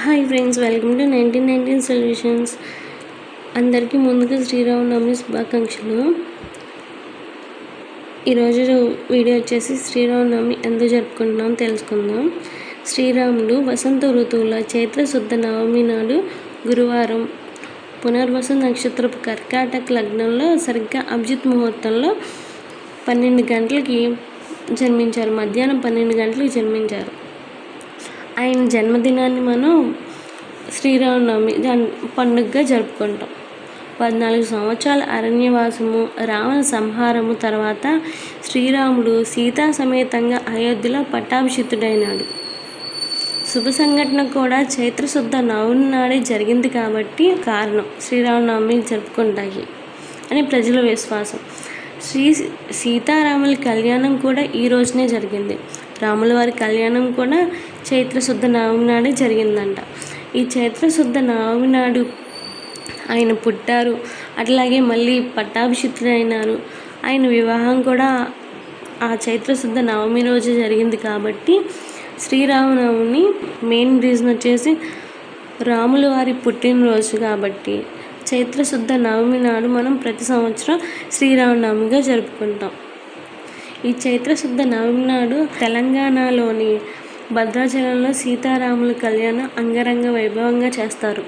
Hi friends, welcome to 1919 solutions. అందరికీ ముందుగా శ్రీరామనవమి శుభాకాంక్షలు. ఈరోజు వీడియో వచ్చేసి శ్రీరామనవమి ఎందుకు జరుపుకుంటున్నాం తెలుసుకుందాం. శ్రీరాముడు వసంత ఋతువులో చైత్రశుద్ధ నవమి నాడు గురువారం పునర్వసు నక్షత్రపు కర్కాటక లగ్నంలో సరిగ్గా అభిజిత్ ముహూర్తంలో 12 గంటలకి జన్మించారు. మధ్యాహ్నం 12 గంటలకు జన్మించారు. ఆయన జన్మదినాన్ని మనం శ్రీరామనవమి పండుగగా జరుపుకుంటాం. 14 సంవత్సరాల అరణ్యవాసము, రావణ సంహారము తర్వాత శ్రీరాముడు సీతా సమేతంగా అయోధ్యలో పట్టాభిషిక్తుడైనాడు. శుభ సంఘటన కూడా చైత్రశుద్ధ నవమి నాడే జరిగింది కాబట్టి కారణం శ్రీరామనవమి జరుపుకుంటాయి అని ప్రజల విశ్వాసం. సీతారాముల కళ్యాణం కూడా ఈ రోజునే జరిగింది. రాముల వారి కళ్యాణం కూడా చైత్రశుద్ధ నవమి నాడే జరిగిందంట. ఈ చైత్రశుద్ధ నవమి నాడు ఆయన పుట్టారు, అట్లాగే మళ్ళీ పట్టాభిషిక్తుడైనారు. ఆయన వివాహం కూడా ఆ చైత్రశుద్ధ నవమి రోజు జరిగింది కాబట్టి శ్రీరామనవమి మెయిన్ రీజన్ వచ్చేసి రాముల వారి పుట్టినరోజు కాబట్టి చైత్రశుద్ధ నవమి నాడు మనం ప్రతి సంవత్సరం శ్రీరామనవమిగా జరుపుకుంటాం. ఈ చైత్రశుద్ధ నవమి నాడు తెలంగాణలోని భద్రాచలంలో సీతారాముల కళ్యాణం అంగరంగ వైభవంగా చేస్తారు.